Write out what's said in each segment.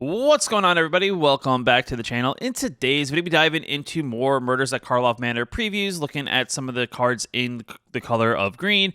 What's going on, everybody? Welcome back to the channel. In today's video, we'll be diving into more Murders at Karlov Manor previews, looking at some of the cards in the color of green.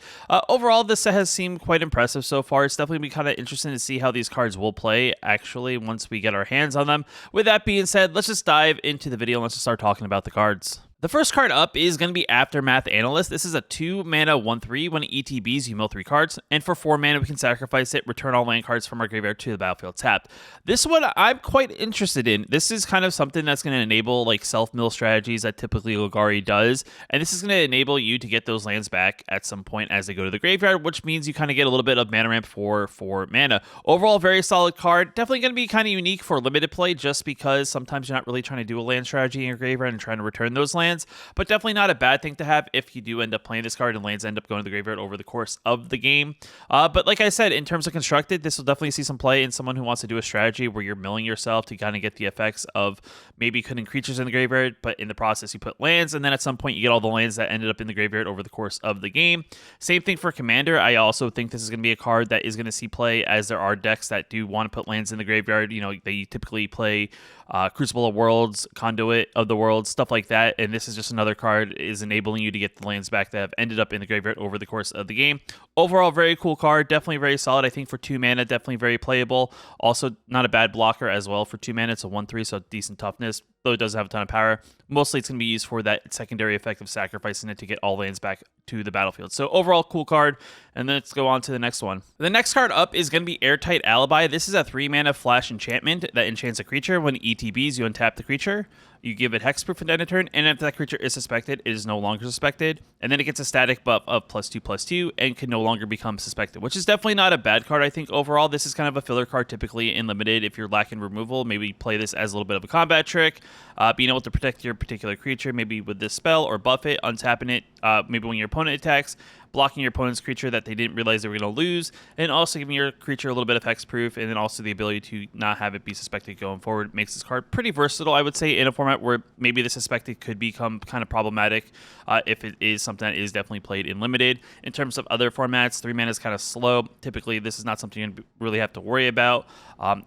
Overall, this set has seemed quite impressive so far. It's definitely going to be kind of interesting to see how these cards will play, actually, once we get our hands on them. With that being said, let's just dive into the video and let's just start talking about the cards. The first card up is going to be Aftermath Analyst. This is a 2-mana 1/3. When it ETBs, you mill 3 cards. And for 4 mana, we can sacrifice it, return all land cards from our graveyard to the battlefield tapped. This one I'm quite interested in. This is kind of something that's going to enable like self-mill strategies that typically Golgari does. And this is going to enable you to get those lands back at some point as they go to the graveyard, which means you kind of get a little bit of mana ramp for 4 mana. Overall, very solid card. Definitely going to be kind of unique for limited play just because sometimes you're not really trying to do a land strategy in your graveyard and trying to return those lands. But definitely not a bad thing to have if you do end up playing this card and lands end up going to the graveyard over the course of the game. But like I said, in terms of constructed, this will definitely see some play in someone who wants to do a strategy where you're milling yourself to kind of get the effects of maybe putting creatures in the graveyard, but in the process you put lands, and then at some point you get all the lands that ended up in the graveyard over the course of the game. Same thing for Commander. I also think this is going to be a card that is going to see play, as there are decks that do want to put lands in the graveyard. You know, they typically play Crucible of Worlds, Conduit of the Worlds, stuff like that, and this is just another card is enabling you to get the lands back that have ended up in the graveyard over the course of the game. Overall, very cool card, definitely very solid. I think for 2 mana, definitely very playable. Also, not a bad blocker as well for 2 mana. It's a 1/3, so decent toughness, though it doesn't have a ton of power. Mostly it's going to be used for that secondary effect of sacrificing it to get all lands back to the battlefield. So overall, cool card. And then let's go on to the next one. The next card up is going to be Airtight Alibi. This is a 3-mana flash enchantment that enchants a creature. When ETBs, you untap the creature. You give it hexproof at the end of turn, and if that creature is suspected, it is no longer suspected. And then it gets a static buff of +2/+2 and can no longer become suspected, which is definitely not a bad card, I think, overall. This is kind of a filler card typically in Limited if you're lacking removal. Maybe play this as a little bit of a combat trick, being able to protect your particular creature, maybe with this spell, or buff it, untapping it, maybe when your opponent attacks, blocking your opponent's creature that they didn't realize they were going to lose, and also giving your creature a little bit of hexproof, and then also the ability to not have it be suspected going forward. Makes this card pretty versatile, I would say, in a format where maybe the suspected could become kind of problematic if it is something that is definitely played in Limited. In terms of other formats, 3 mana is kind of slow. Typically, this is not something you really have to worry about,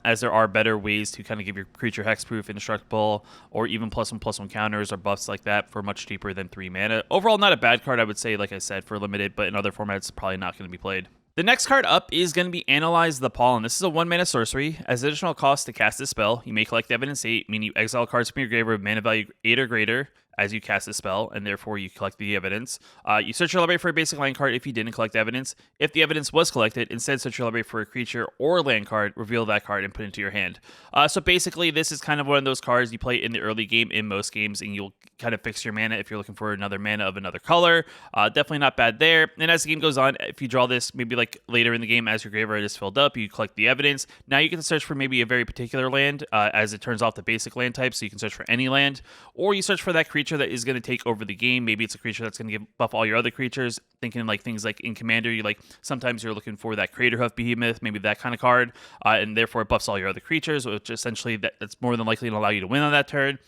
as there are better ways to kind of give your creature hexproof, indestructible, or even +1/+1 counters or buffs like that for much cheaper than 3 mana. Overall, not a bad card, I would say, like I said, for Limited, but in other formats, probably not going to be played. The next card up is going to be Analyze the Pollen. This is a 1-mana sorcery. As additional cost to cast this spell, you may collect Evidence 8, meaning you exile cards from your graveyard with mana value 8 or greater as you cast the spell, and therefore you collect the evidence. You search your library for a basic land card if you didn't collect evidence. If the evidence was collected, instead search your library for a creature or land card, reveal that card, and put it into your hand. So basically, this is kind of one of those cards you play in the early game in most games, and you'll kind of fix your mana if you're looking for another mana of another color. Definitely not bad there. And as the game goes on, if you draw this maybe like later in the game as your graveyard is filled up, you collect the evidence. Now you can search for maybe a very particular land as it turns off the basic land type, so you can search for any land, or you search for that creature that is going to take over the game. Maybe it's a creature that's going to buff all your other creatures. Thinking like things like in Commander, you like sometimes you're looking for that Craterhoof Behemoth, maybe that kind of card, and therefore it buffs all your other creatures, which essentially that's more than likely to allow you to win on that turn.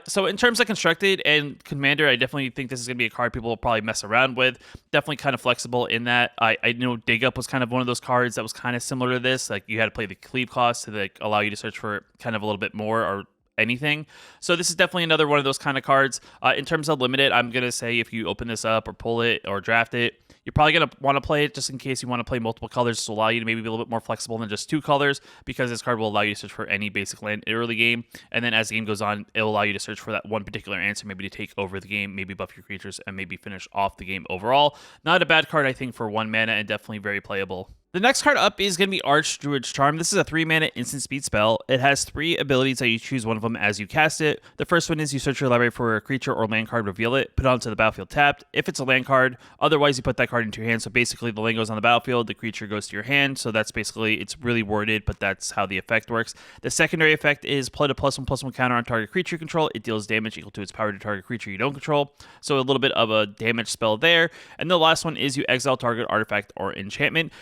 So in terms of Constructed and Commander, I definitely think this is going to be a card people will probably mess around with. Definitely kind of flexible in that. I know Dig Up was kind of one of those cards that was kind of similar to this. Like you had to play the cleave cost to like allow you to search for kind of a little bit more or anything. So this is definitely another one of those kind of cards. In terms of Limited, I'm going to say if you open this up or pull it or draft it, you're probably going to want to play it just in case you want to play multiple colors to allow you to maybe be a little bit more flexible than just 2 colors, because this card will allow you to search for any basic land early game. And then as the game goes on, it will allow you to search for that one particular answer, maybe to take over the game, maybe buff your creatures, and maybe finish off the game overall. Not a bad card, I think, for 1 mana, and definitely very playable. The next card up is going to be Archdruid's Charm. This is a 3-mana instant speed spell. It has 3 abilities that you choose one of them as you cast it. The first one is you search your library for a creature or land card, reveal it, put it onto the battlefield tapped. If it's a land card, otherwise you put that card into your hand. So basically the land goes on the battlefield, the creature goes to your hand. So that's basically, it's really worded, but that's how the effect works. The secondary effect is put a +1/+1 counter on target creature you control. It deals damage equal to its power to target creature you don't control. So a little bit of a damage spell there. And the last one is you exile target artifact or enchantment.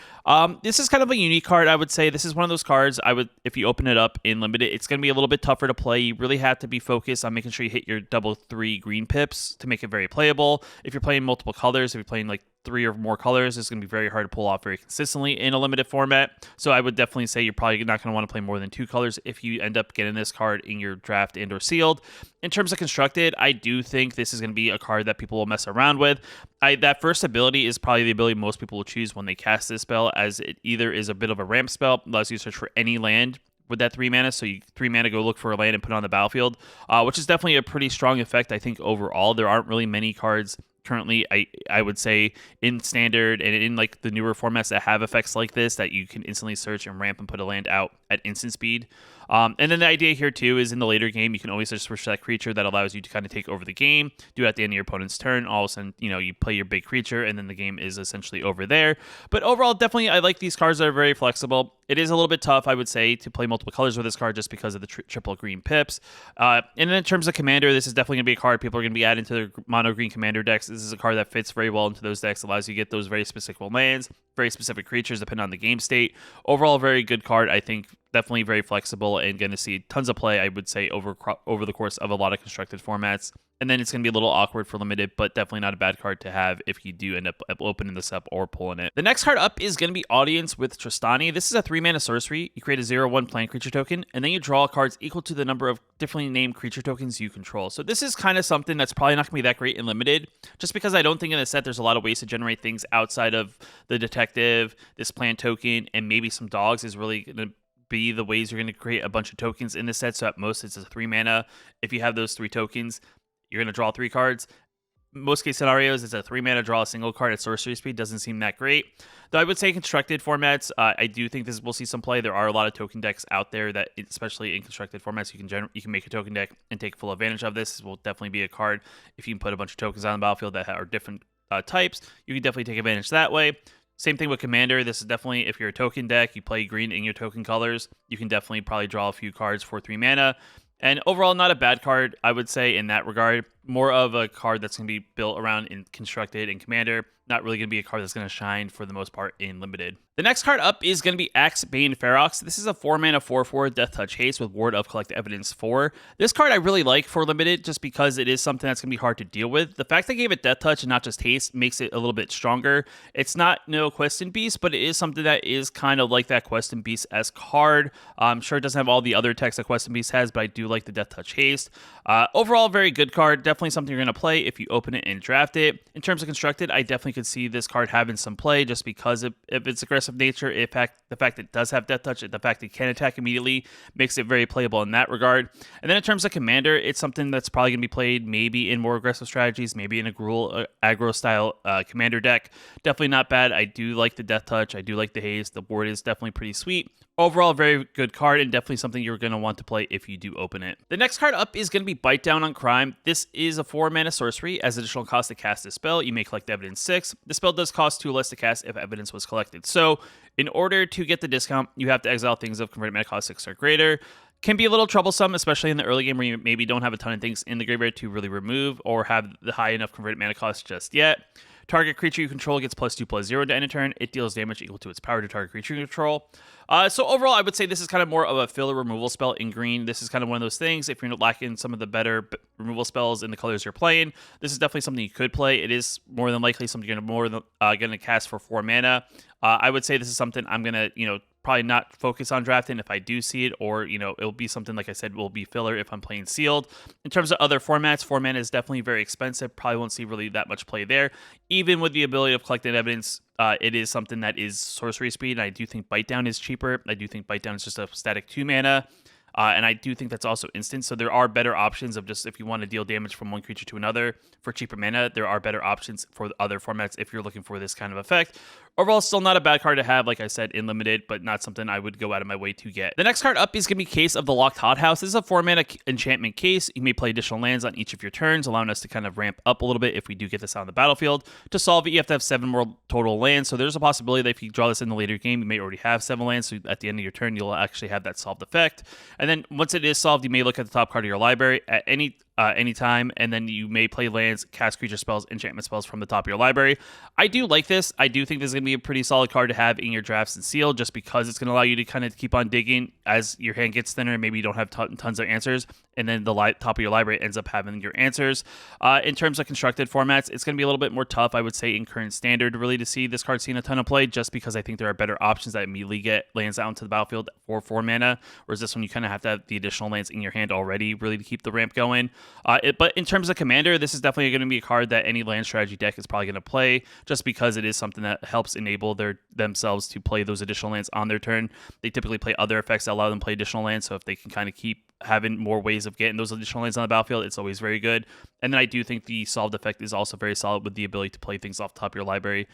This is kind of a unique card, I would say. This is one of those cards if you open it up in Limited, it's going to be a little bit tougher to play. You really have to be focused on making sure you hit your double 3 green pips to make it very playable. If you're playing multiple colors, if you're playing like 3 or more colors is going to be very hard to pull off very consistently in a limited format. So I would definitely say you're probably not going to want to play more than 2 colors if you end up getting this card in your draft and or sealed. In terms of constructed, I do think this is going to be a card that people will mess around with. That first ability is probably the ability most people will choose when they cast this spell, as it either is a bit of a ramp spell, allows you to search for any land with that 3 mana. So you 3 mana, go look for a land and put it on the battlefield, which is definitely a pretty strong effect. I think overall there aren't really many cards currently, I would say, in standard and in like the newer formats that have effects like this that you can instantly search and ramp and put a land out at instant speed. And then the idea here too is in the later game, you can always just switch that creature that allows you to kind of take over the game, do it at the end of your opponent's turn. All of a sudden, you play your big creature and then the game is essentially over there. But overall, definitely, I like these cards that are very flexible. It is a little bit tough, I would say, to play multiple colors with this card just because of the triple green pips. And then in terms of commander, this is definitely going to be a card people are going to be adding to their mono green commander decks. This is a card that fits very well into those decks, allows you to get those very specific lands, very specific creatures depending on the game state. Overall, very good card, I think. Definitely very flexible and going to see tons of play, I would say, over the course of a lot of constructed formats. And then it's going to be a little awkward for limited, but definitely not a bad card to have if you do end up opening this up or pulling it. The next card up is going to be Audience with Tristani. This is a 3-mana sorcery. You create a 0/1 plant creature token, and then you draw cards equal to the number of differently named creature tokens you control. So this is kind of something that's probably not going to be that great in limited, just because I don't think in the set there's a lot of ways to generate things outside of the detective, this plant token, and maybe some dogs is really going to be the ways you're going to create a bunch of tokens in the set. So at most it's a 3 mana. If you have those 3 tokens, you're going to draw 3 cards. Most case scenarios, it's a 3 mana, draw a single card at sorcery speed. Doesn't seem that great. Though I would say constructed formats, I do think we'll see some play. There are a lot of token decks out there that, especially in constructed formats, you can make a token deck and take full advantage of this. This will definitely be a card if you can put a bunch of tokens on the battlefield that are different types. You can definitely take advantage that way. Same thing with Commander. This is definitely, if you're a token deck, you play green in your token colors, you can definitely probably draw a few cards for 3 mana. And overall, not a bad card, I would say, in that regard. More of a card that's going to be built around in constructed and Commander. Not really going to be a card that's going to shine for the most part in limited. The next card up is going to be Axe Bane Ferox. This is a 4-mana 4/4 Death Touch Haste with Ward of Collect Evidence 4. This card I really like for limited just because it is something that's going to be hard to deal with. The fact they gave it Death Touch and not just Haste makes it a little bit stronger. It's not no Questing Beast, but it is something that is kind of like that Questing Beast-esque card. I'm sure it doesn't have all the other attacks that Questing Beast has, but I do like the Death Touch Haste. Overall, very good card. Definitely something you're going to play if you open it and draft it. In terms of constructed, I definitely could see this card having some play just because of its aggressive nature. In fact, the fact it does have Death Touch, the fact it can attack immediately makes it very playable in that regard. And then in terms of Commander, it's something that's probably going to be played maybe in more aggressive strategies, maybe in a Gruul aggro style Commander deck. Definitely not bad. I do like the Death Touch. I do like the Haste. The board is definitely pretty sweet. Overall, very good card and definitely something you're going to want to play if you do open it. The next card up is going to be Bite Down on Crime. This is a 4-mana sorcery. As additional cost to cast this spell, you may collect evidence 6. The spell does cost 2 less to cast if evidence was collected. So in order to get the discount, you have to exile things of converted mana cost 6 or greater. Can be a little troublesome, especially in the early game where you maybe don't have a ton of things in the graveyard to really remove or have the high enough converted mana cost just yet. Target creature you control gets +2/+0 to end a turn. It deals damage equal to its power to target creature you control. So overall, I would say this is kind of more of a filler removal spell in green. This is kind of one of those things. If you're lacking some of the better removal spells in the colors you're playing, this is definitely something you could play. It is more than likely something you're going to cast for 4 mana. I would say this is something I'm going to, probably not focus on drafting if I do see it, or, it'll be something, like I said, will be filler if I'm playing sealed. In terms of other formats, 4 mana is definitely very expensive. Probably won't see really that much play there. Even with the ability of collecting evidence, it is something that is sorcery speed, and I do think Bite Down is cheaper. I do think Bite Down is just a static 2 mana. And I do think that's also instant. So there are better options of just if you want to deal damage from one creature to another for cheaper mana. There are better options for other formats if you're looking for this kind of effect. Overall, still not a bad card to have, like I said, in limited, but not something I would go out of my way to get. The next card up is going to be Case of the Locked Hothouse. This is a 4-mana enchantment case. You may play additional lands on each of your turns, allowing us to kind of ramp up a little bit if we do get this out on the battlefield. To solve it, you have to have 7 more total lands. So there's a possibility that if you draw this in the later game, you may already have 7 lands. So at the end of your turn, you'll actually have that solved effect. And then once it is solved, you may look at the top card of your library. At any anytime, and then you may play lands, cast creature spells, enchantment spells from the top of your library. I do like this. I do think this is going to be a pretty solid card to have in your drafts and seal, just because it's going to allow you to kind of keep on digging as your hand gets thinner. Maybe you don't have tons of answers, and then the top of your library ends up having your answers. In terms of constructed formats, it's going to be a little bit more tough, I would say, in current standard, really, to see this card seeing a ton of play, just because I think there are better options that immediately get lands out into the battlefield for 4 mana, whereas this one you kind of have to have the additional lands in your hand already, really, to keep the ramp going. But in terms of commander, this is definitely going to be a card that any land strategy deck is probably going to play, just because it is something that helps enable themselves to play those additional lands on their turn. They typically play other effects that allow them to play additional lands, so if they can kind of keep having more ways of getting those additional lands on the battlefield, it's always very good. And then I do think the solved effect is also very solid with the ability to play things off the top of your library,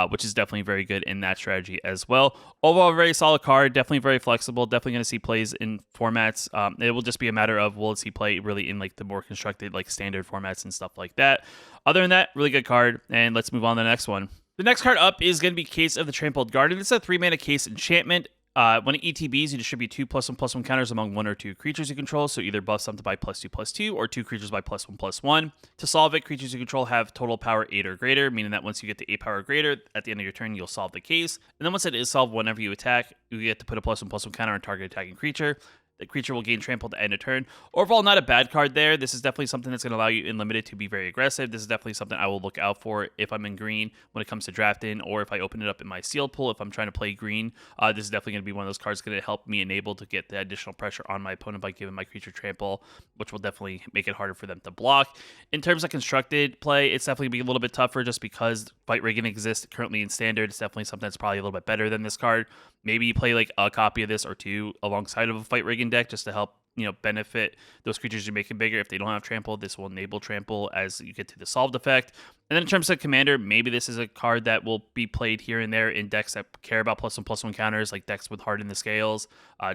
which is definitely very good in that strategy as well. Overall, very solid card, definitely very flexible, definitely going to see plays in formats. It will just be a matter of, will it see play really in like the more constructed like standard formats and stuff like that. Other than that, really good card, and let's move on to the next one. The next card up is going to be Case of the Trampled Garden. This is a 3-mana Case enchantment. When it ETBs, you distribute 2+1/+1 counters among 1 or 2 creatures you control, so either buff something by +2/+2 or 2 creatures by +1/+1. To solve it, creatures you control have total power 8 or greater, meaning that once you get to 8 power or greater, at the end of your turn, you'll solve the case. And then once it is solved, whenever you attack, you get to put a +1/+1 counter on target attacking creature. The creature will gain trample to end a turn. Overall, not a bad card there. This is definitely something that's going to allow you in limited to be very aggressive. This is definitely something I will look out for if I'm in green when it comes to drafting, or if I open it up in my sealed pool if I'm trying to play green. This is definitely going to be one of those cards going to help me enable to get the additional pressure on my opponent by giving my creature trample, which will definitely make it harder for them to block. In terms of constructed play, it's definitely going to be a little bit tougher just because Fight Rigging exists currently in standard. It's definitely something that's probably a little bit better than this card. Maybe you play like a copy of this or 2 alongside of a Fight Rigging deck just to help, benefit those creatures you're making bigger. If they don't have trample, this will enable trample as you get to the solved effect. And then in terms of commander, maybe this is a card that will be played here and there in decks that care about +1/+1 counters, like decks with Harden the Scales,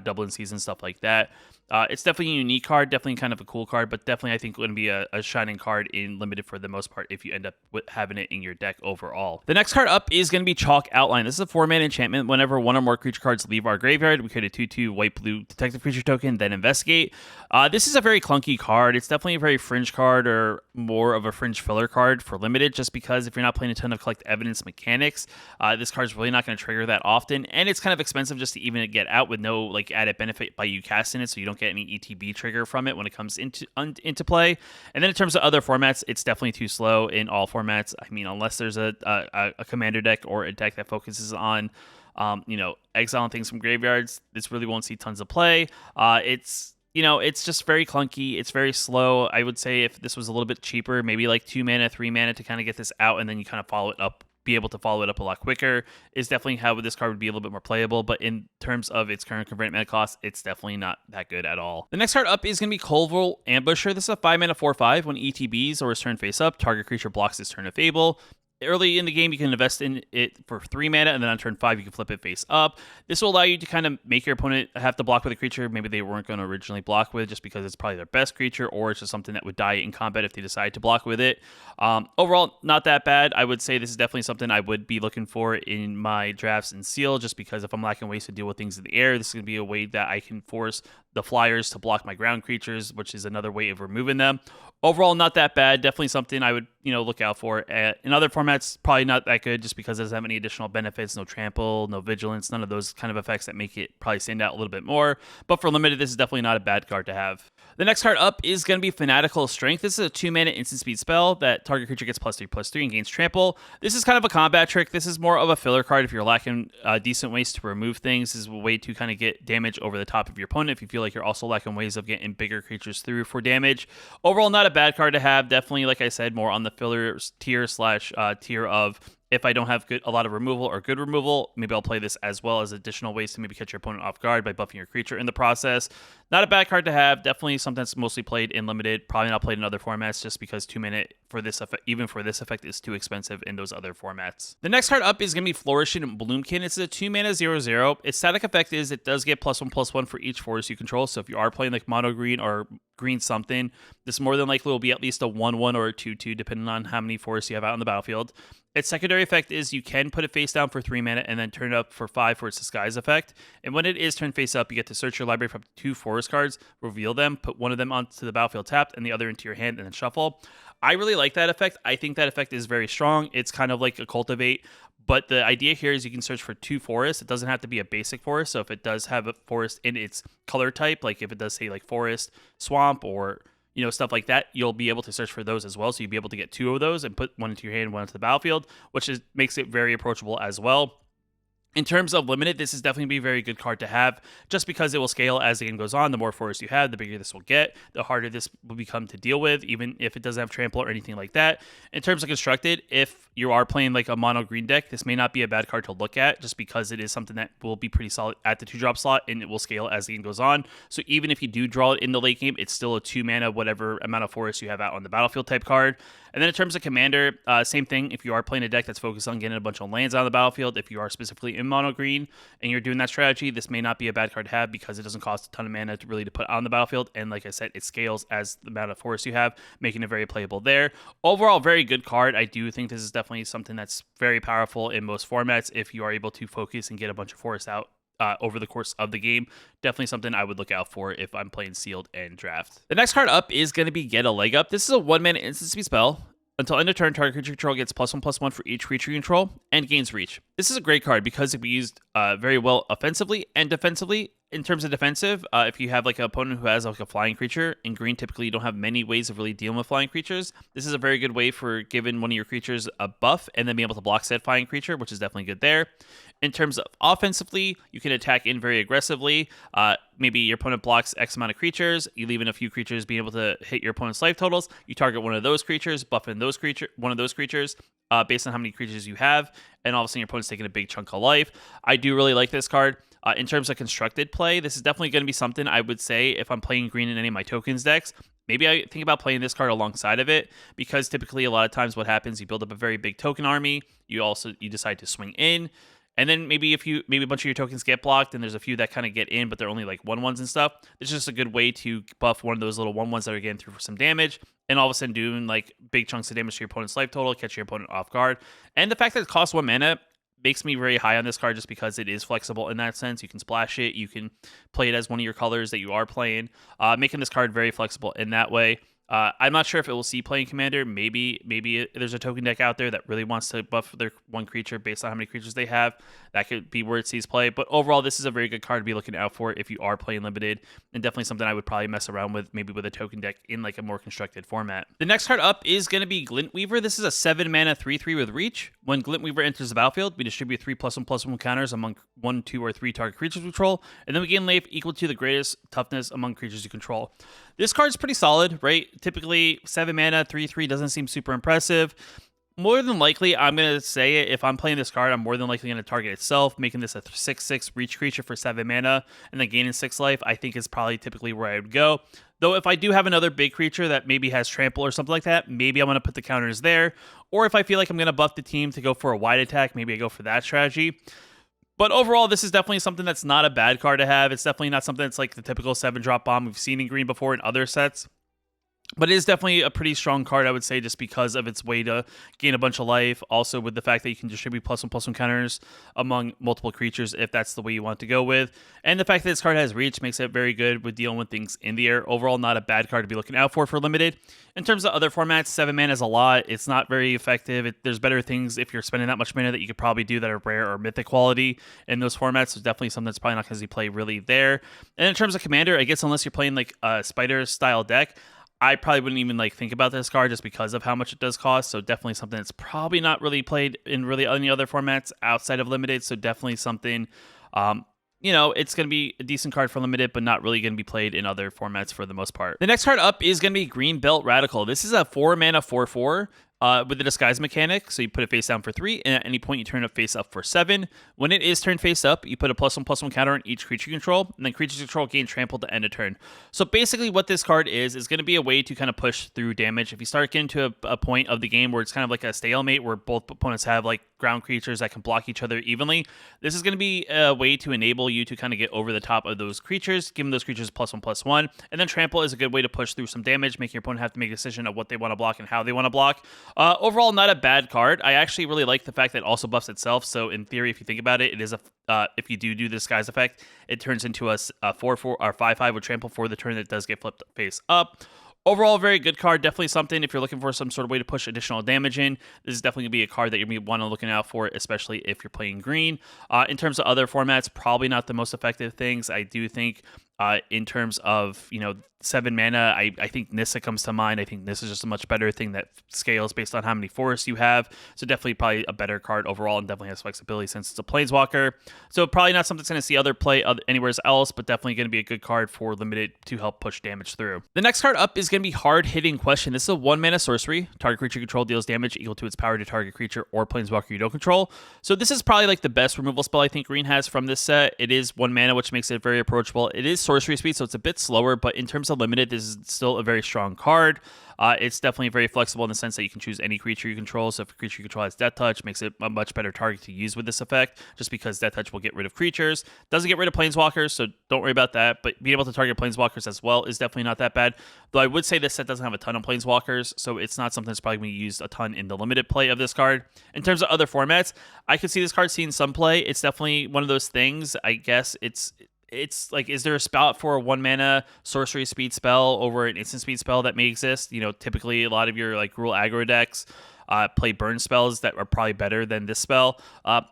Dublin Season, stuff like that. It's definitely a unique card, definitely kind of a cool card, but definitely I think going to be a shining card in limited for the most part if you end up having it in your deck overall. The next card up is going to be Chalk Outline. This is a 4-mana enchantment. Whenever 1 or more creature cards leave our graveyard, we create a 2/2 white-blue detective creature token, then investigate. This is a very clunky card. It's definitely a very fringe card, or more of a fringe filler card for limited, just because if you're not playing a ton of collect evidence mechanics, this card's really not going to trigger that often, and it's kind of expensive just to even get out with no like added benefit by you casting it, so you don't get any ETB trigger from it when it comes into play. And then in terms of other formats, it's definitely too slow in all formats. I mean, unless there's a commander deck or a deck that focuses on exiling things from graveyards, this really won't see tons of play. It's just very clunky. It's very slow. I would say if this was a little bit cheaper, maybe like 2 mana, 3 mana to kind of get this out, and then you kind of be able to follow it up a lot quicker, is definitely how this card would be a little bit more playable. But in terms of its current converted mana cost, it's definitely not that good at all. The next card up is going to be Colville Ambusher. This is a 5-mana 4/5. When ETBs or is turn face up, target creature blocks this turn of Fable. Early in the game, you can invest in it for 3 mana, and then on turn 5, you can flip it face up. This will allow you to kind of make your opponent have to block with a creature maybe they weren't going to originally block with, just because it's probably their best creature, or it's just something that would die in combat if they decide to block with it. Overall, not that bad. I would say this is definitely something I would be looking for in my drafts and seal, just because if I'm lacking ways to deal with things in the air, this is going to be a way that I can force the flyers to block my ground creatures, which is another way of removing them. Overall, not that bad. Definitely something I would, look out for. In other formats, probably not that good, just because it doesn't have any additional benefits, no trample, no vigilance, none of those kind of effects that make it probably stand out a little bit more. But for limited, this is definitely not a bad card to have. The next card up is going to be Fanatical Strength. This is a 2-mana instant speed spell that target creature gets +3/+3 and gains trample. This is kind of a combat trick. This is more of a filler card if you're lacking decent ways to remove things. This is a way to kind of get damage over the top of your opponent if you feel like you're also lacking ways of getting bigger creatures through for damage. Overall, not a bad card to have. Definitely, like I said, more on the filler tier of, if I don't have a lot of removal or good removal, maybe I'll play this as well as additional ways to maybe catch your opponent off guard by buffing your creature in the process. Not a bad card to have. Definitely something that's mostly played in limited. Probably not played in other formats, just because 2 mana for this effect, even for this effect, is too expensive in those other formats. The next card up is going to be Flourishing Bloomkin. It's a 2-mana 0/0. Its static effect is it does get +1/+1 for each forest you control. So if you are playing like mono green or green something. This more than likely will be at least a 1/1 or a 2/2, depending on how many forests you have out on the battlefield. Its secondary effect is you can put it face down for 3 mana and then turn it up for 5 for its disguise effect. And when it is turned face up, you get to search your library for up to 2 forest cards, reveal them, put one of them onto the battlefield tapped and the other into your hand, and then shuffle. I really like that effect. I think that effect is very strong. It's kind of like a cultivate. But the idea here is you can search for 2 forests. It doesn't have to be a basic forest. So if it does have a forest in its color type, like if it does say like forest, swamp, or stuff like that, you'll be able to search for those as well. So you'll be able to get 2 of those and put one into your hand and one into the battlefield, which makes it very approachable as well. In terms of limited, this is definitely be a very good card to have, just because it will scale as the game goes on. The more forests you have, the bigger this will get, the harder this will become to deal with, even if it doesn't have trample or anything like that. In terms of constructed, if you are playing like a mono green deck, this may not be a bad card to look at, just because it is something that will be pretty solid at the 2-drop slot, and it will scale as the game goes on. So even if you do draw it in the late game, it's still a 2 mana, whatever amount of forest you have out on the battlefield type card. And then in terms of commander, same thing. If you are playing a deck that's focused on getting a bunch of lands on the battlefield, if you are specifically in mono green and you're doing that strategy, this may not be a bad card to have, because it doesn't cost a ton of mana to really put on the battlefield. And like I said, it scales as the amount of forest you have, making it very playable there. Overall, very good card. I do think this is definitely something that's very powerful in most formats if you are able to focus and get a bunch of forests out over the course of the game. Definitely something I would look out for if I'm playing sealed and draft. The next card up is going to be Get a Leg Up. This is a 1-mana instant speed spell. Until end of turn, target creature control gets +1/+1 for each creature you control and gains reach. This is a great card because it can be used very well offensively and defensively. In terms of defensive, if you have like an opponent who has like a flying creature, in green typically you don't have many ways of really dealing with flying creatures. This is a very good way for giving one of your creatures a buff and then being able to block said flying creature, which is definitely good there. In terms of offensively, you can attack in very aggressively. Maybe your opponent blocks X amount of creatures. You leave in a few creatures being able to hit your opponent's life totals. You target one of those creatures, buff in one of those creatures based on how many creatures you have, and all of a sudden your opponent's taking a big chunk of life. I do really like this card. In terms of constructed play, this is definitely going to be something I would say if I'm playing green in any of my tokens decks. Maybe I think about playing this card alongside of it, because typically a lot of times what happens, you build up a very big token army. You decide to swing in. And then maybe a bunch of your tokens get blocked, and there's a few that kind of get in, but they're only like 1/1s and stuff. It's just a good way to buff one of those little 1/1s that are getting through for some damage, and all of a sudden doing like big chunks of damage to your opponent's life total, catch your opponent off guard. And the fact that it costs 1 mana makes me very high on this card, just because it is flexible in that sense. You can splash it, you can play it as one of your colors that you are playing, making this card very flexible in that way. I'm not sure if it will see playing Commander. Maybe there's a token deck out there that really wants to buff their one creature based on how many creatures they have. That could be where it sees play. But overall, this is a very good card to be looking out for if you are playing limited, and definitely something I would probably mess around with, maybe with a token deck in like a more constructed format. The next card up is going to be Glintweaver. This is a 7-mana 3/3 with reach. When Glintweaver enters the battlefield, we distribute 3 +1/+1 counters among 1, 2, or 3 target creatures we control, and then we gain life equal to the greatest toughness among creatures you control. This card's pretty solid, right? Typically, 7 mana, 3/3 doesn't seem super impressive. More than likely, I'm going to say it, if I'm playing this card, I'm more than likely going to target itself, making this a 6/6 reach creature for 7 mana, and then gaining 6 life, I think is probably typically where I would go. Though if I do have another big creature that maybe has trample or something like that, maybe I'm going to put the counters there. Or if I feel like I'm going to buff the team to go for a wide attack, maybe I go for that strategy. But overall, this is definitely something that's not a bad card to have. It's definitely not something that's like the typical 7-drop bomb we've seen in green before in other sets. But it is definitely a pretty strong card, I would say, just because of its way to gain a bunch of life. Also, with the fact that you can distribute +1/+1 counters among multiple creatures if that's the way you want to go with. And the fact that this card has reach makes it very good with dealing with things in the air. Overall, not a bad card to be looking out for limited. In terms of other formats, 7 mana is a lot. It's not very effective. There's better things if you're spending that much mana that you could probably do that are rare or mythic quality in those formats. There's definitely something that's probably not going to play really there. And in terms of commander, I guess unless you're playing like a spider style deck, I probably wouldn't even like think about this card just because of how much it does cost. So definitely something that's probably not really played in really any other formats outside of limited. So definitely something, it's going to be a decent card for limited, but not really going to be played in other formats for the most part. The next card up is going to be Green Belt Radical. This is a 4-mana 4/4. With the disguise mechanic, so you put it face down for 3, and at any point you turn it face up for 7. When it is turned face up, you put a +1/+1 counter on each creature you control, and then creatures you control gain trample to end a turn. So basically what this card is going to be a way to kind of push through damage. If you start getting to a point of the game where it's kind of like a stalemate, where both opponents have like ground creatures that can block each other evenly. This is going to be a way to enable you to kind of get over the top of those creatures, give them those creatures +1/+1, and then trample is a good way to push through some damage, making your opponent have to make a decision of what they want to block and how they want to block. Overall, not a bad card. I actually really like the fact that it also buffs itself. So in theory, if you think about it, it is a if you do the disguise effect, it turns into a 4/4 or 5/5 with trample for the turn that does get flipped face up. Overall, very good card. Definitely something if you're looking for some sort of way to push additional damage in. This is definitely going to be a card that you're going to want to looking out for, especially if you're playing green. In terms of other formats, probably not the most effective things. I do think in terms of, 7 mana, I think Nissa comes to mind. I think Nissa is just a much better thing that scales based on how many forests you have. So definitely probably a better card overall and definitely has flexibility since it's a Planeswalker. So probably not something that's going to see other play anywhere else, but definitely going to be a good card for limited to help push damage through. The next card up is going to be Hard Hitting Question. This is a 1-mana sorcery. Target creature you control deals damage equal to its power to target creature or Planeswalker you don't control. So this is probably like the best removal spell I think green has from this set. It is 1 mana, which makes it very approachable. It is sorcery speed, so it's a bit slower, but in terms of limited, this is still a very strong card. It's definitely very flexible in the sense that you can choose any creature you control. So if a creature you control has Death Touch, makes it a much better target to use with this effect, just because Death Touch will get rid of creatures. Doesn't get rid of Planeswalkers, so don't worry about that. But being able to target Planeswalkers as well is definitely not that bad. Though I would say this set doesn't have a ton of Planeswalkers, so it's not something that's probably going to be used a ton in the limited play of this card. In terms of other formats, I could see this card seeing some play. It's definitely one of those things. I guess it's like, is there a spot for a 1-mana sorcery speed spell over an instant speed spell that may exist? Typically a lot of your like rule aggro decks play burn spells that are probably better than this spell.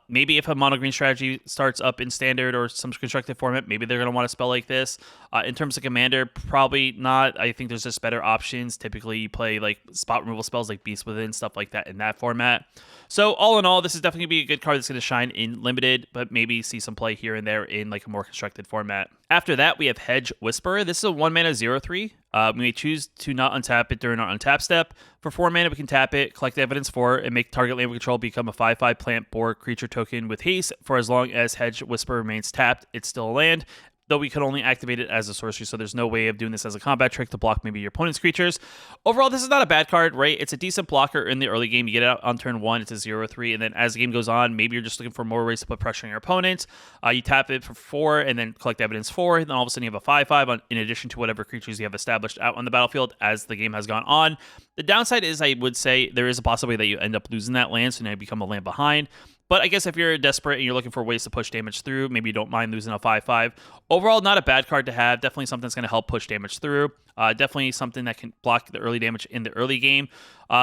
Maybe if a mono green strategy starts up in standard or some constructed format, maybe they're going to want a spell like this. In terms of commander, probably not. I think there's just better options. Typically you play like spot removal spells like Beast Within, stuff like that in that format. So all in all, this is definitely going to be a good card that's going to shine in limited, but maybe see some play here and there in like a more constructed format. After that, we have Hedge Whisperer. This is a 1-mana 0/3. We may choose to not untap it during our untap step. For 4 mana, we can tap it, collect evidence for it, and make target land we control become a 5/5 plant board creature token with haste. For as long as Hedge Whisperer remains tapped, it's still a land, though we can only activate it as a sorcery, so there's no way of doing this as a combat trick to block maybe your opponent's creatures. Overall, this is not a bad card, right? It's a decent blocker in the early game. You get it out on turn 1, it's a 0/3, and then as the game goes on, maybe you're just looking for more ways to put pressure on your opponent. You tap it for 4, and then collect evidence 4, and then all of a sudden you have a 5/5 in addition to whatever creatures you have established out on the battlefield as the game has gone on. The downside is, I would say, there is a possibility that you end up losing that land, so now you become a land behind. But I guess if you're desperate and you're looking for ways to push damage through, maybe you don't mind losing a 5/5. Overall, not a bad card to have. Definitely something that's going to help push damage through. Definitely something that can block the early damage in the early game.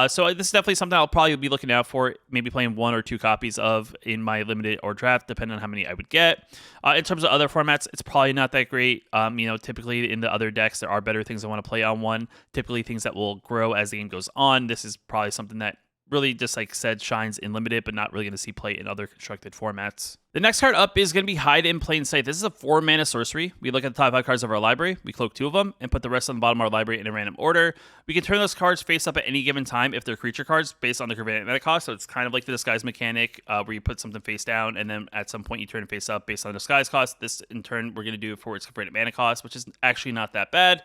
So this is definitely something I'll probably be looking out for, maybe playing 1 or 2 copies of in my limited or draft, depending on how many I would get. In terms of other formats, it's probably not that great. Typically in the other decks, there are better things I want to play on 1. Typically things that will grow as the game goes on. This is probably something that really just like said shines in limited, but not really going to see play in other constructed formats. The next card up is going to be Hide in Plain Sight. This is a 4-mana sorcery. We look at the top 5 cards of our library, we cloak 2 of them, and put the rest on the bottom of our library in a random order. We can turn those cards face up at any given time if they're creature cards based on the convenient mana cost. So it's kind of like the disguise mechanic where you put something face down, and then at some point you turn it face up based on the disguise cost. This in turn we're going to do for its convenient mana cost, which is actually not that bad.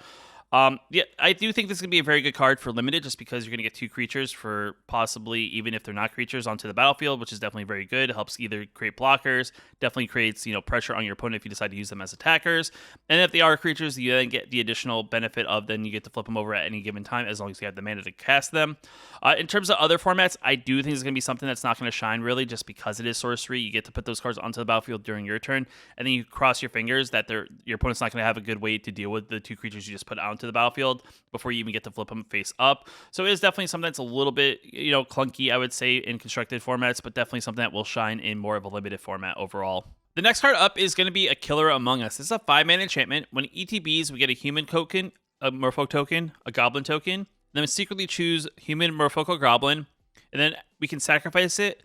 I do think this is going to be a very good card for limited, just because you're going to get 2 creatures for possibly, even if they're not creatures, onto the battlefield, which is definitely very good. It helps either create blockers, definitely creates, pressure on your opponent if you decide to use them as attackers. And if they are creatures, you then get the additional benefit of then you get to flip them over at any given time as long as you have the mana to cast them. In terms of other formats, I do think it's going to be something that's not going to shine really, just because it is sorcery. You get to put those cards onto the battlefield during your turn, and then you cross your fingers that your opponent's not going to have a good way to deal with the 2 creatures you just put onto the battlefield before you even get to flip them face up. So it is definitely something that's a little bit, clunky, I would say, in constructed formats, but definitely something that will shine in more of a limited format overall. The next card up is going to be a Killer Among Us. This is a 5-mana enchantment. When it ETBs, we get a human token, a merfolk token, a goblin token. Then we secretly choose human, merfolk, or goblin, and then we can sacrifice it.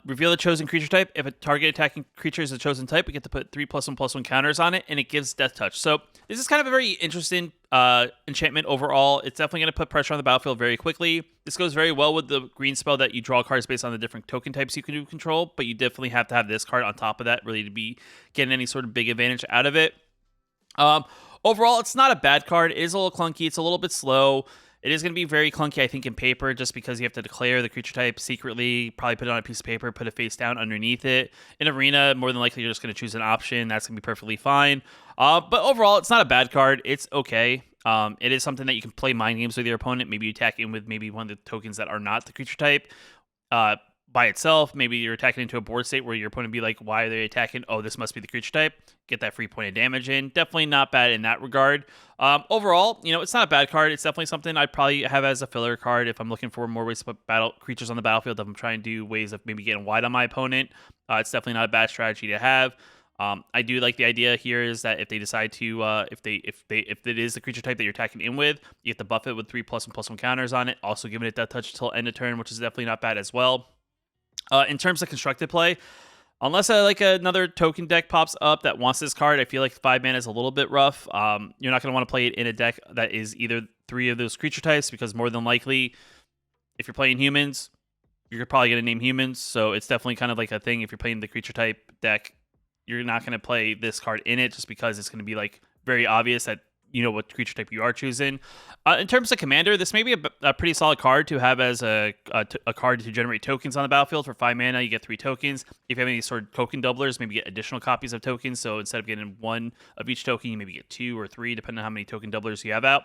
Reveal the chosen creature type. If a target attacking creature is a chosen type, we get to put 3+1/+1 counters on it, and it gives Death Touch. So this is kind of a very interesting enchantment overall. It's definitely going to put pressure on the battlefield very quickly. This goes very well with the green spell that you draw cards based on the different token types you can do control, but you definitely have to have this card on top of that really to be getting any sort of big advantage out of it. Overall, it's not a bad card. It is a little clunky. It's a little bit slow. It is going to be very clunky, I think, in paper, just because you have to declare the creature type secretly, probably put it on a piece of paper, put it face down underneath it. In Arena, more than likely, you're just going to choose an option. That's going to be perfectly fine. But overall, it's not a bad card. It's okay. It is something that you can play mind games with your opponent. Maybe you attack in with maybe one of the tokens that are not the creature type. By itself, maybe you're attacking into a board state where your opponent be like, why are they attacking? Oh, this must be the creature type. Get that free point of damage in. Definitely not bad in that regard. Overall, it's not a bad card. It's definitely something I'd probably have as a filler card if I'm looking for more ways to put battle creatures on the battlefield. If I'm trying to do ways of maybe getting wide on my opponent, it's definitely not a bad strategy to have. I do like the idea here is that if they decide to, if it is the creature type that you're attacking in with, you have to buff it with 3+1/+1 counters on it. Also giving it that touch until end of turn, which is definitely not bad as well. In terms of constructed play, unless another token deck pops up that wants this card, I feel like 5 mana is a little bit rough. You're not going to want to play it in a deck that is either 3 of those creature types, because more than likely, if you're playing humans, you're probably going to name humans. So it's definitely kind of like a thing. If you're playing the creature type deck, you're not going to play this card in it, just because it's going to be like very obvious that you know what creature type you are choosing. In terms of commander, this may be a pretty solid card to have as a card to generate tokens on the battlefield. For 5 mana, you get 3 tokens. If you have any sort of token doublers, maybe get additional copies of tokens. So instead of getting 1 of each token, you maybe get 2 or 3, depending on how many token doublers you have out.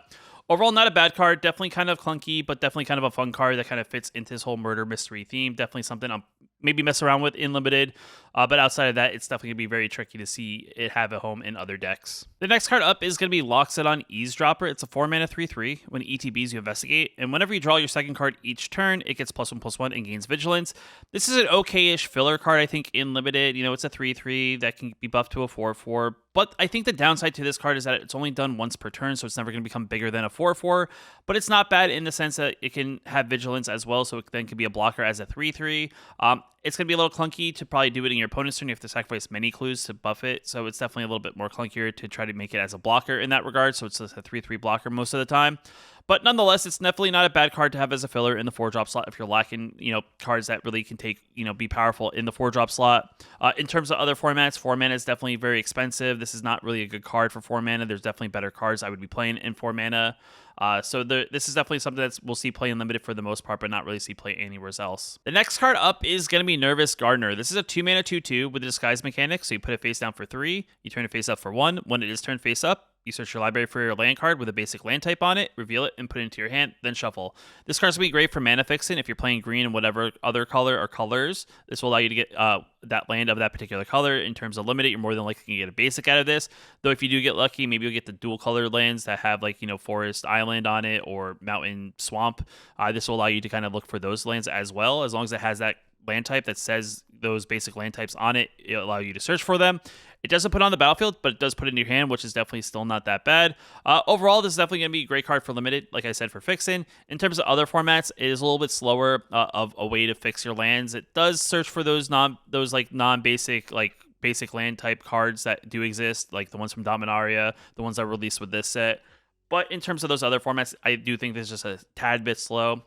Overall, not a bad card. Definitely kind of clunky, but definitely kind of a fun card that kind of fits into this whole murder mystery theme. Definitely something I'm maybe mess around with in limited. But outside of that, it's definitely going to be very tricky to see it have a home in other decks. The next card up is going to be Loxodon Eavesdropper. It's a 4-mana 3/3. When it ETBs, you investigate. And whenever you draw your second card each turn, it gets +1/+1 and gains Vigilance. This is an okay-ish filler card, I think, in limited. It's a 3/3 that can be buffed to a 4/4. But I think the downside to this card is that it's only done once per turn, so it's never going to become bigger than a 4/4. But it's not bad in the sense that it can have Vigilance as well, so it then could be a blocker as a 3/3. It's going to be a little clunky to probably do it in your opponent's turn. You have to sacrifice many clues to buff it, so it's definitely a little bit more clunkier to try to make it as a blocker in that regard, so it's just a 3/3 blocker most of the time. But nonetheless, it's definitely not a bad card to have as a filler in the 4-drop slot if you're lacking, cards that really can take, be powerful in the 4-drop slot. In terms of other formats, 4 mana is definitely very expensive. This is not really a good card for 4 mana. There's definitely better cards I would be playing in 4 mana. So this is definitely something that we'll see play in limited for the most part, but not really see play anywhere else. The next card up is going to be Nervous Gardener. This is a 2-mana 2/2 with a disguise mechanic. So you put it face down for 3, you turn it face up for 1. When it is turned face up, you search your library for your land card with a basic land type on it, reveal it, and put it into your hand, then shuffle. This card's going to be great for mana fixing if you're playing green and whatever other color or colors. This will allow you to get that land of that particular color. In terms of limited, you're more than likely going to get a basic out of this. Though if you do get lucky, maybe you'll get the dual color lands that have forest island on it or mountain swamp. This will allow you to kind of look for those lands as well. As long as it has that land type that says those basic land types on it, it'll allow you to search for them. It doesn't put on the battlefield, but it does put it in your hand, which is definitely still not that bad. Overall, this is definitely going to be a great card for limited, like I said, for fixing. In terms of other formats, it is a little bit slower of a way to fix your lands. It does search for those non-basic, basic land type cards that do exist, like the ones from Dominaria, the ones that were released with this set. But in terms of those other formats, I do think this is just a tad bit slow.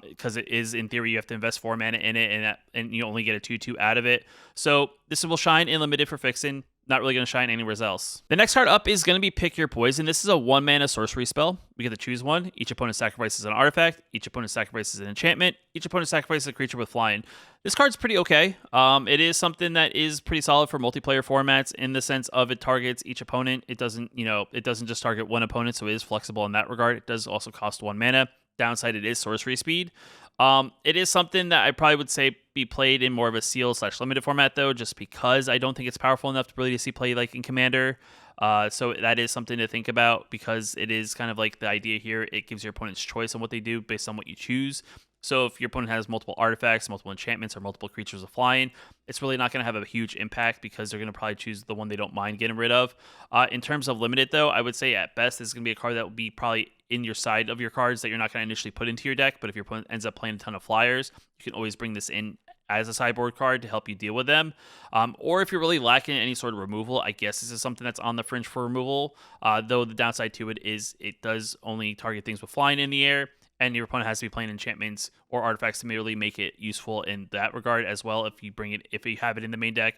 Because it is, in theory, you have to invest 4 mana in it, and you only get a 2/2 out of it. So this will shine in limited for fixing. Not really going to shine anywhere else. The next card up is going to be Pick Your Poison. This is a 1-mana sorcery spell. We get to choose one. Each opponent sacrifices an artifact. Each opponent sacrifices an enchantment. Each opponent sacrifices a creature with flying. This card's pretty okay. It is something that is pretty solid for multiplayer formats in the sense of it targets each opponent. It doesn't just target one opponent, so it is flexible in that regard. It does also cost 1 mana. Downside, it is sorcery speed. It is something that I probably would say be played in more of a sealed/limited format, though, just because I don't think it's powerful enough to really see play like in Commander. So that is something to think about, because it is kind of like the idea here. It gives your opponents choice on what they do based on what you choose. So if your opponent has multiple artifacts, multiple enchantments, or multiple creatures with flying, it's really not going to have a huge impact, because they're going to probably choose the one they don't mind getting rid of. In terms of limited, though, I would say at best this is going to be a card that will be probably in your side of your cards that you're not going to initially put into your deck. But if your opponent ends up playing a ton of flyers, you can always bring this in as a sideboard card to help you deal with them. Or if you're really lacking any sort of removal, I guess this is something that's on the fringe for removal. Though the downside to it is it does only target things with flying in the air, and your opponent has to be playing enchantments or artifacts to merely make it useful in that regard as well. If you have it in the main deck,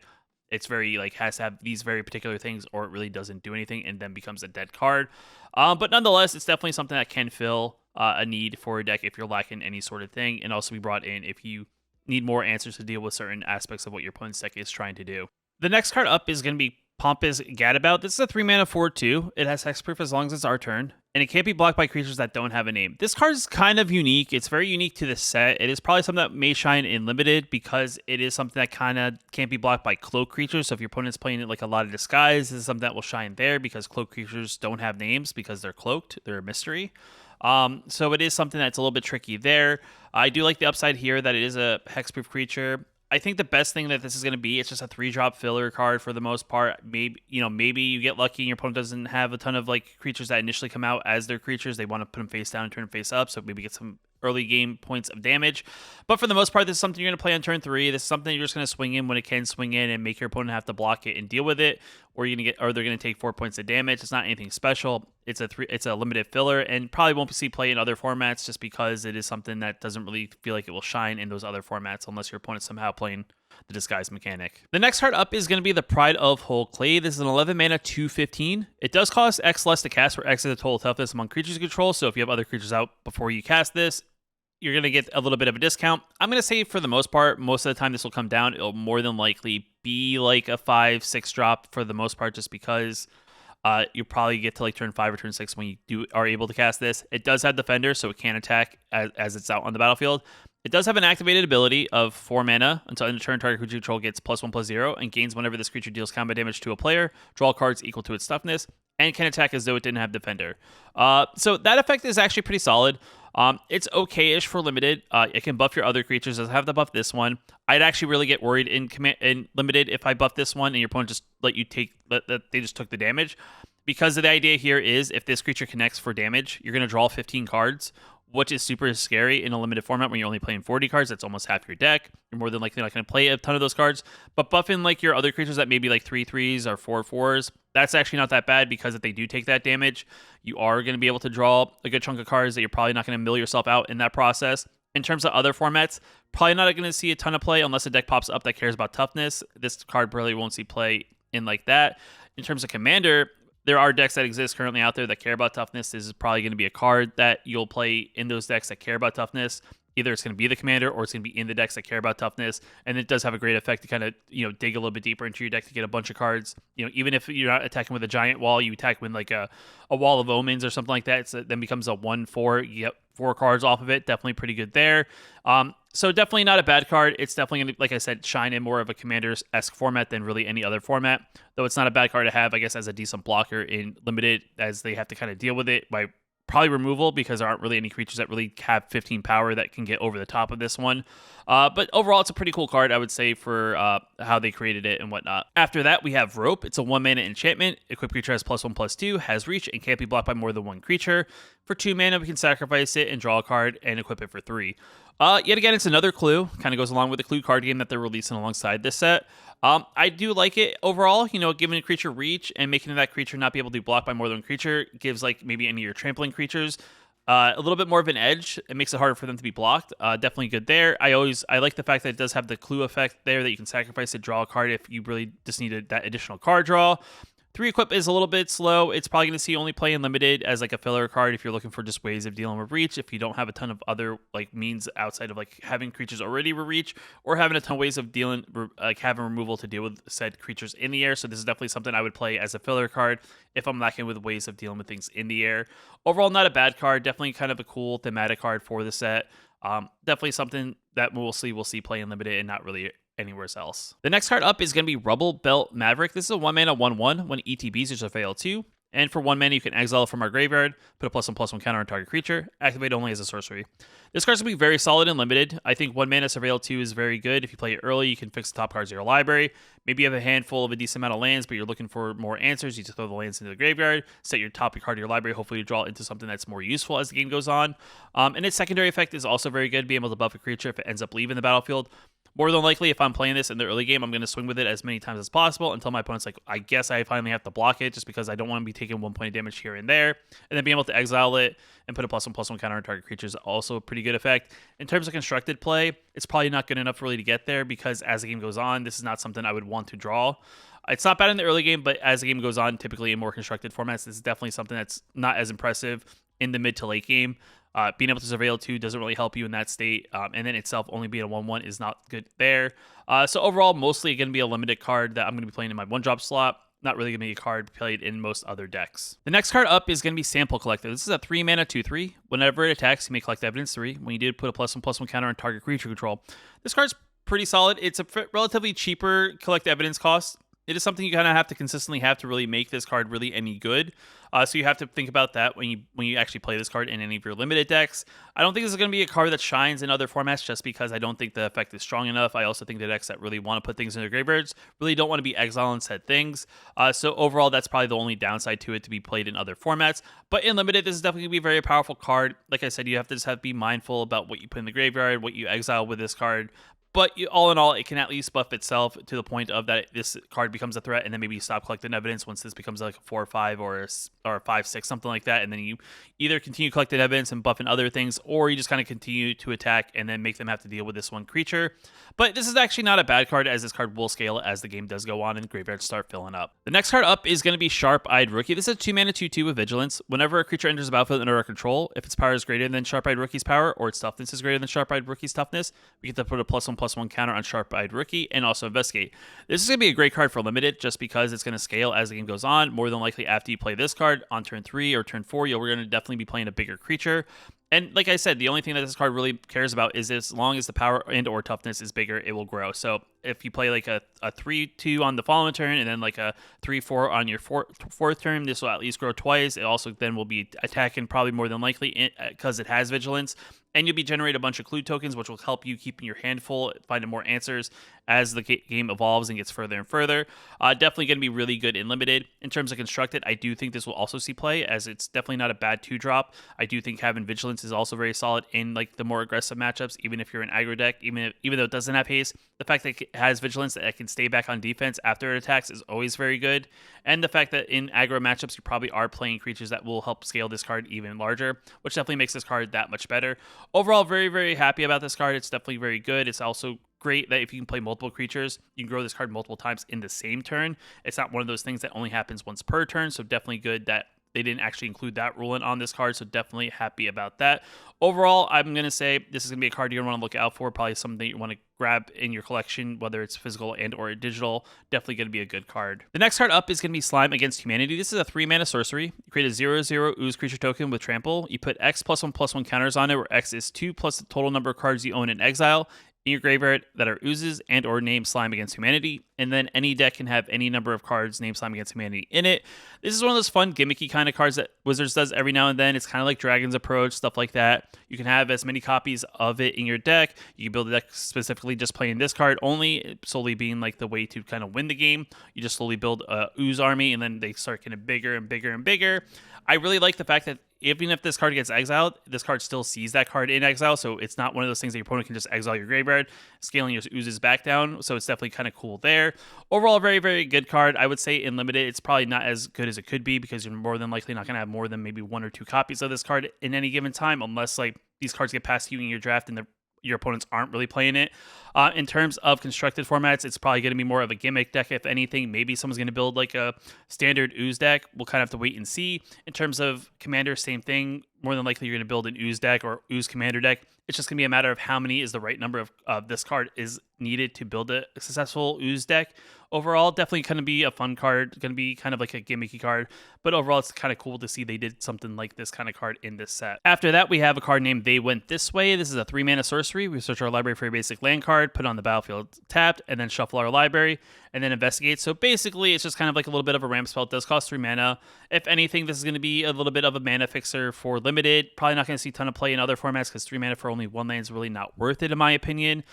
it's very has to have these very particular things, or it really doesn't do anything and then becomes a dead card. But nonetheless, it's definitely something that can fill a need for a deck if you're lacking any sort of thing, and also be brought in if you need more answers to deal with certain aspects of what your opponent's deck is trying to do. The next card up is going to be Pompous Gadabout. This is a 3-mana 4/2. It has hexproof as long as it's our turn, and it can't be blocked by creatures that don't have a name. This card is kind of unique. It's very unique to the set. It is probably something that may shine in Limited because it is something that kind of can't be blocked by cloak creatures. So if your opponent's playing it like a lot of Disguise, this is something that will shine there because cloak creatures don't have names because they're cloaked. They're a mystery. So it is something that's a little bit tricky there. I do like the upside here that it is a hexproof creature. I think the best thing that this is going to be, it's just a 3-drop filler card for the most part. Maybe you get lucky and your opponent doesn't have a ton of like creatures that initially come out as their creatures. They want to put them face down and turn them face up, so maybe get some early game points of damage. But for the most part, this is something you're going to play on turn 3. This is something you're just going to swing in when it can swing in and make your opponent have to block it and deal with it, or they're going to take 4 points of damage. It's not anything special. It's a limited filler, and probably won't see play in other formats just because it is something that doesn't really feel like it will shine in those other formats unless your opponent's somehow playing the Disguise mechanic. The next card up is going to be the Pride of Hull Clay. This is an 11-mana 2/15. It does cost X less to cast, where X is the total toughness among creatures you control. So if you have other creatures out before you cast this, you're going to get a little bit of a discount. I'm going to say for the most part, most of the time this will come down. It'll more than likely be like a 5-6 drop for the most part, just because you probably get to like turn 5 or turn 6 when you are able to cast this. It does have Defender, so it can attack as it's out on the battlefield. It does have an activated ability of 4 mana until end of turn. Target creature you control gets +1/+0 and gains whenever this creature deals combat damage to a player. Draw cards equal to its toughness and can attack as though it didn't have Defender. So that effect is actually pretty solid. It's okay-ish for Limited. It can buff your other creatures. It doesn't have to buff this one. I'd actually really get worried in Limited if I buff this one and your opponent just they just took the damage. Because the idea here is if this creature connects for damage, you're going to draw 15 cards, which is super scary in a limited format when you're only playing 40 cards. That's almost half your deck. You're more than likely not going to play a ton of those cards. But buffing like your other creatures that maybe like 3/3s or 4/4s, that's actually not that bad because if they do take that damage, you are going to be able to draw a good chunk of cards that you're probably not going to mill yourself out in that process. In terms of other formats, probably not going to see a ton of play unless a deck pops up that cares about toughness. This card probably won't see play in like that. In terms of Commander, there are decks that exist currently out there that care about toughness. This is probably going to be a card that you'll play in those decks that care about toughness. Either it's going to be the commander or it's going to be in the decks that care about toughness. And it does have a great effect to kind of, dig a little bit deeper into your deck to get a bunch of cards. Even if you're not attacking with a giant wall, you attack with like a wall of omens or something like that. It then becomes a 1/4. You get 4 cards off of it. Definitely pretty good there. So definitely not a bad card. It's definitely going to, like I said, shine in more of a Commander's-esque format than really any other format. Though it's not a bad card to have, I guess, as a decent blocker in Limited, as they have to kind of deal with it by probably removal because there aren't really any creatures that really have 15 power that can get over the top of this one. But overall, it's a pretty cool card, I would say, for how they created it and whatnot. After that, we have Rope. It's a 1-mana enchantment. Equipped creature has +1/+2, has reach, and can't be blocked by more than one creature. For 2 mana, we can sacrifice it and draw a card and equip it for 3. Yet again, it's another clue. Kind of goes along with the clue card game that they're releasing alongside this set. I do like it overall. Giving a creature reach and making that creature not be able to be blocked by more than one creature gives like maybe any of your trampling creatures a little bit more of an edge. It makes it harder for them to be blocked. Definitely good there. I like the fact that it does have the clue effect there that you can sacrifice to draw a card if you really just needed that additional card draw. 3 equip is a little bit slow. It's probably going to see only play in Limited as like a filler card if you're looking for just ways of dealing with reach. If you don't have a ton of other like means outside of like having creatures already with reach or having a ton of ways of dealing like having removal to deal with said creatures in the air. So this is definitely something I would play as a filler card if I'm lacking with ways of dealing with things in the air. Overall, not a bad card. Definitely kind of a cool thematic card for the set. Definitely something that we'll see play in Limited and not really anywhere else. The next card up is going to be Rubble Belt Maverick. This is a 1-mana 1/1 when ETBs is a fail 2. And for 1 mana, you can exile it from our graveyard, put a +1/+1 counter on target creature, activate only as a sorcery. This card's going to be very solid and Limited. I think 1 mana Surveil 2 is very good. If you play it early, you can fix the top cards of your library. Maybe you have a handful of a decent amount of lands, but you're looking for more answers. You just throw the lands into the graveyard, set your top card of your library, hopefully you draw it into something that's more useful as the game goes on. And its secondary effect is also very good, being able to buff a creature if it ends up leaving the battlefield. More than likely, if I'm playing this in the early game, I'm going to swing with it as many times as possible until my opponent's like, I guess I finally have to block it just because I don't want to be taking 1 point of damage here and there. And then being able to exile it and put a +1/+1 counter on target creature is also a pretty good effect. In terms of constructed play, it's probably not good enough really to get there because as the game goes on, this is not something I would want to draw. It's not bad in the early game, but as the game goes on, typically in more constructed formats, this is definitely something that's not as impressive in the mid to late game. Being able to surveil 2 doesn't really help you in that state, and then itself only being a 1/1 is not good there. So overall, mostly going to be a limited card that I'm going to be playing in my 1-drop slot. Not really going to be a card played in most other decks. The next card up is going to be Sample Collector. This is a 3-mana 2/3. Whenever it attacks, you may collect evidence 3. When you did, put a +1/+1 counter on target creature control. This card's pretty solid. It's a relatively cheaper collect evidence cost. It is something you kind of have to consistently have to really make this card really any good. So you have to think about that when you actually play this card in any of your limited decks. I don't think this is going to be a card that shines in other formats just because I don't think the effect is strong enough. I also think the decks that really want to put things in their graveyards really don't want to be exiling said things. So overall, that's probably the only downside to it to be played in other formats. But in limited, this is definitely going to be a very powerful card. Like I said, you have to just have to be mindful about what you put in the graveyard, what you exile with this card. But all in all, it can at least buff itself to the point of that this card becomes a threat, and then maybe you stop collecting evidence once this becomes like a 4/5 or a 5/6, something like that, and then you either continue collecting evidence and buffing other things, or you just kind of continue to attack and then make them have to deal with this one creature. But this is actually not a bad card, as this card will scale as the game does go on and graveyards start filling up. The next card up is going to be Sharp-Eyed Rookie. This is a 2-mana 2/2 with Vigilance. Whenever a creature enters the battlefield under our control, if its power is greater than Sharp-Eyed Rookie's power, or its toughness is greater than Sharp-Eyed Rookie's toughness, we get to put a +1/+1 counter on Sharp-Eyed Rookie and also Investigate. This is going to be a great card for limited just because it's going to scale as the game goes on. More than likely after you play this card on turn 3 or turn 4, you're going to definitely be playing a bigger creature. And like I said, the only thing that this card really cares about is as long as the power and or toughness is bigger, it will grow. So if you play like a 3/2 on the following turn and then like a 3/4 on your fourth turn, this will at least grow twice. It also then will be attacking probably more than likely because it has Vigilance. And you'll be generating a bunch of clue tokens, which will help you keep your hand full, finding more answers as the game evolves and gets further and further. Definitely going to be really good in limited. In terms of constructed, I do think this will also see play, as it's definitely not a bad 2-drop. I do think having Vigilance is also very solid in like the more aggressive matchups, even if you're an aggro deck, even though it doesn't have haste. The fact that it has Vigilance that it can stay back on defense after it attacks is always very good. And the fact that in aggro matchups, you probably are playing creatures that will help scale this card even larger, which definitely makes this card that much better. Overall, very, very happy about this card. It's definitely very good. It's also great that if you can play multiple creatures, you can grow this card multiple times in the same turn. It's not one of those things that only happens once per turn, so definitely good that they didn't actually include that ruling on this card, so definitely happy about that. Overall, I'm going to say this is going to be a card you're going to want to look out for, probably something that you want to grab in your collection, whether it's physical and or digital. Definitely going to be a good card. The next card up is going to be Slime Against Humanity. This is a 3-mana sorcery. You create a 0/0 ooze creature token with trample. You put X +1/+1 counters on it, where X is 2 plus the total number of cards you own in exile in your graveyard that are oozes and or named Slime Against Humanity, and then any deck can have any number of cards named Slime Against Humanity in it. This is one of those fun gimmicky kind of cards that Wizards does every now and then. It's kind of like Dragon's Approach, stuff like that. You can have as many copies of it in your deck. You can build a deck specifically just playing this card only, solely being like the way to kind of win the game. You just slowly build a ooze army, and then they start getting bigger and bigger and bigger. I really like the fact that even if this card gets exiled, this card still sees that card in exile, so it's not one of those things that your opponent can just exile your graveyard, scaling your oozes back down, so it's definitely kind of cool there. Overall, very, very good card. I would say in limited, it's probably not as good as it could be because you're more than likely not going to have more than maybe 1 or 2 copies of this card in any given time, unless like these cards get past you in your draft and your opponents aren't really playing it. In terms of constructed formats, it's probably going to be more of a gimmick deck, if anything. Maybe someone's going to build like a standard ooze deck. We'll kind of have to wait and see. In terms of commander, same thing. More than likely, you're going to build an ooze deck or ooze commander deck. It's just going to be a matter of how many is the right number of this card is needed to build a successful ooze deck. Overall, definitely going to be a fun card, going to be kind of like a gimmicky card, but overall, it's kind of cool to see they did something like this kind of card in this set. After that, we have a card named They Went This Way. This is a 3-mana sorcery. We search our library for a basic land card, put it on the battlefield tapped, and then shuffle our library, and then investigate. So basically, it's just kind of like a little bit of a ramp spell. It does cost 3 mana. If anything, this is going to be a little bit of a mana fixer for limited. Probably not going to see a ton of play in other formats because 3 mana for only 1 land is really not worth it, in my opinion.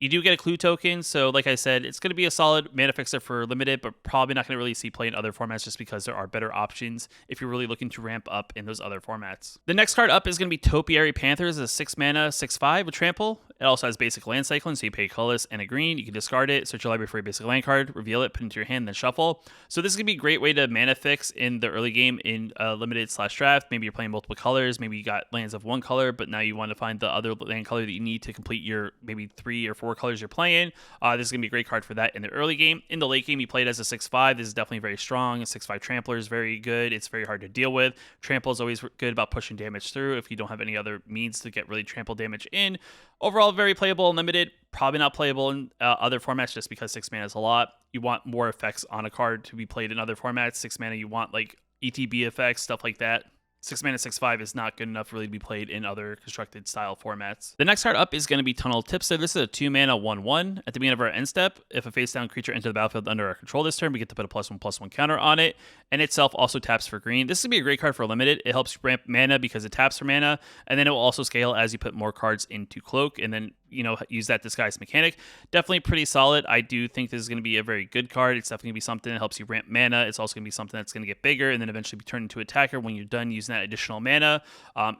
You do get a clue token, so like I said, it's going to be a solid mana fixer for limited, but probably not going to really see play in other formats just because there are better options if you're really looking to ramp up in those other formats. The next card up is going to be Topiary Panthers, a 6 mana 6/5 with trample. It also has basic land cycling, so you pay a colorless and a green. You can discard it, search your library for a basic land card, reveal it, put it into your hand, then shuffle. So this is going to be a great way to mana fix in the early game in limited/draft. Maybe you're playing multiple colors. Maybe you got lands of one color, but now you want to find the other land color that you need to complete your maybe 3 or for what colors you're playing. This is going to be a great card for that in the early game. In the late game, you play it as a 6/5. This is definitely very strong. A 6/5 Trampler is very good. It's very hard to deal with. Trample is always good about pushing damage through if you don't have any other means to get really trample damage in. Overall, very playable in limited. Probably not playable in other formats just because 6 mana is a lot. You want more effects on a card to be played in other formats. 6 mana, you want like ETB effects, stuff like that. 6 mana, 6/5 is not good enough really to be played in other constructed style formats. The next card up is going to be Tunnel Tipster. This is a 2 mana 1/1. At the beginning of our end step, if a face down creature enters the battlefield under our control this turn, we get to put a +1/+1 counter on it. And itself also taps for green. This is going to be a great card for limited. It helps ramp mana because it taps for mana. And then it will also scale as you put more cards into Cloak and then, you know, use that disguise mechanic. Definitely pretty solid. I do think this is going to be a very good card. It's definitely going to be something that helps you ramp mana. It's also going to be something that's going to get bigger and then eventually be turned into attacker when you're done using that additional mana.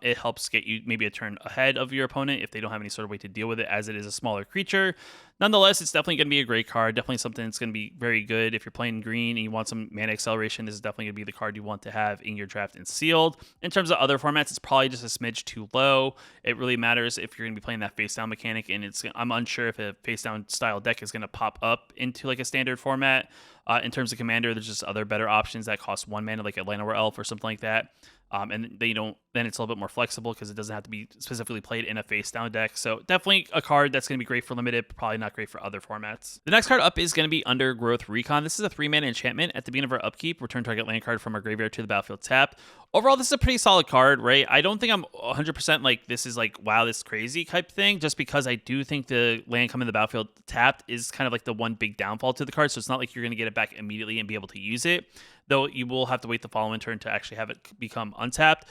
It helps get you maybe a turn ahead of your opponent if they don't have any sort of way to deal with it, as it is a smaller creature. Nonetheless, it's definitely going to be a great card. Definitely something that's going to be very good. If you're playing green and you want some mana acceleration, this is definitely going to be the card you want to have in your draft in sealed. In terms of other formats, it's probably just a smidge too low. It really matters if you're going to be playing that face down mechanic, and I'm unsure if a face down style deck is going to pop up into like a standard format. In terms of commander, there's just other better options that cost 1 mana, like Atlanta or Elf or something like that. And then it's a little bit more flexible because it doesn't have to be specifically played in a face down deck. So definitely a card that's going to be great for limited, probably not great for other formats. The next card up is going to be Undergrowth Recon. This is a 3 mana enchantment. At the beginning of our upkeep, return target land card from our graveyard to the battlefield tap. Overall, this is a pretty solid card, right? I don't think I'm 100% like this is like, wow, this crazy type thing, just because I do think the land coming to the battlefield tapped is kind of like the one big downfall to the card. So it's not like you're going to get it back immediately and be able to use it, though you will have to wait the following turn to actually have it become untapped.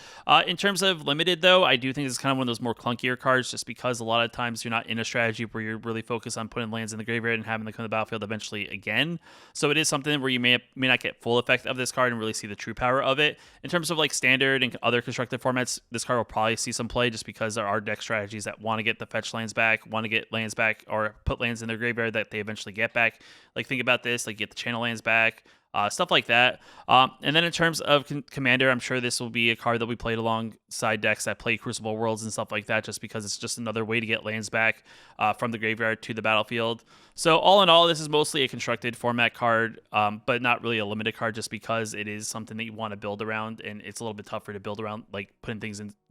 In terms of limited, though, I do think this is kind of one of those more clunkier cards, just because a lot of times you're not in a strategy where you're really focused on putting lands in the graveyard and having them come to the battlefield eventually again. So it is something where you may not get full effect of this card and really see the true power of it. In terms of like standard and other constructed formats, this card will probably see some play just because there are deck strategies that want to get the fetch lands back, want to get lands back, or put lands in their graveyard that they eventually get back. Like think about this, like get the channel lands back. Stuff like that. And then in terms of Commander, I'm sure this will be a card that we played alongside decks that play Crucible Worlds and stuff like that, just because it's just another way to get lands back from the graveyard to the battlefield. So all in all, this is mostly a constructed format card, but not really a limited card, just because it is something that you want to build around, and it's a little bit tougher to build around, like putting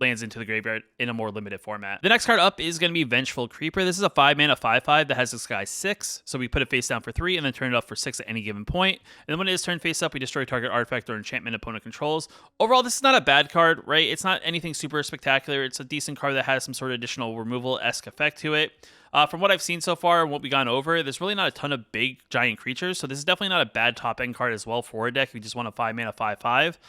lands into the graveyard in a more limited format. The next card up is going to be Vengeful Creeper. This is a 5 mana 5/5 that has disguise 6. So we put it face down for 3 and then turn it up for 6 at any given point. And then when it is turned face up, we destroy target artifact or enchantment opponent controls. Overall, this is not a bad card, right? It's not anything super spectacular. It's a decent card that has some sort of additional removal-esque effect to it. From what I've seen so far and what we've gone over, there's really not a ton of big giant creatures, so this is definitely not a bad top end card as well for a deck if you just want a 5 mana 5/5.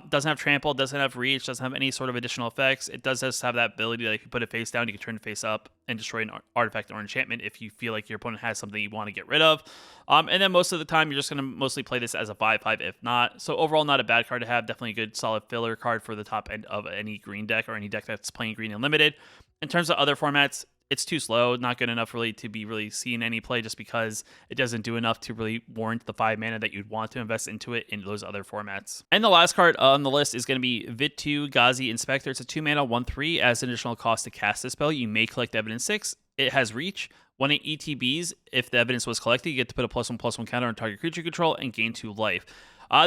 Doesn't have trample, doesn't have reach, doesn't have any sort of additional effects. It does just have that ability that if you put it face down, you can turn it face up and destroy an artifact or enchantment if you feel like your opponent has something you want to get rid of. And then most of the time, you're just going to mostly play this as a 5/5 if not. So overall, not a bad card to have. Definitely a good solid filler card for the top end of any green deck or any deck that's playing green and limited. In terms of other formats, it's too slow, not good enough really to be really seeing any play, just because it doesn't do enough to really warrant the 5 mana that you'd want to invest into it in those other formats. And the last card on the list is going to be Vitu Ghazi Inspector. It's a 2 mana 1/3. As an additional cost to cast this spell, you may collect evidence 6. It has reach. When it ETBs, if the evidence was collected, you get to put a +1/+1 counter on target creature control and gain 2 life.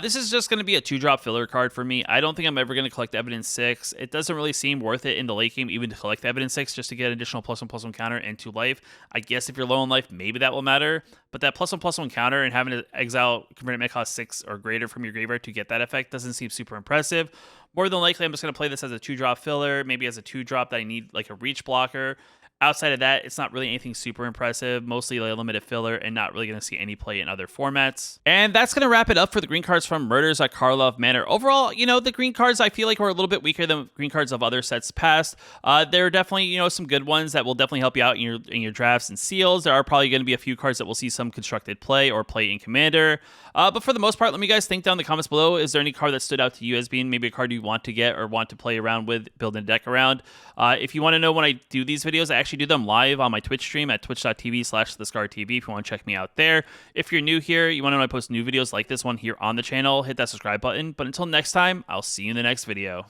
This is just going to be a 2-drop filler card for me. I don't think I'm ever going to collect Evidence 6. It doesn't really seem worth it in the late game even to collect Evidence 6 just to get an additional +1/+1 counter and 2 life. I guess if you're low on life, maybe that will matter. But that +1/+1 counter and having to exile converted mana cost 6 or greater from your graveyard to get that effect doesn't seem super impressive. More than likely, I'm just going to play this as a 2-drop filler, maybe as a 2-drop that I need like a reach blocker. Outside of that, it's not really anything super impressive, mostly like a limited filler and not really going to see any play in other formats. And that's going to wrap it up for the green cards from Murders at Karlov Manor. Overall, the green cards I feel like were a little bit weaker than green cards of other sets past. There are definitely, some good ones that will definitely help you out in your drafts and seals. There are probably going to be a few cards that will see some constructed play or play in Commander. But for the most part, let me guys think down in the comments below. Is there any card that stood out to you as being maybe a card you want to get or want to play around with, build a deck around? If you want to know when I do these videos, I actually do them live on my Twitch stream at twitch.tv/thescartv if you want to check me out there. If you're new here, you want to know when I post new videos like this one here on the channel, hit that subscribe button. But until next time, I'll see you in the next video.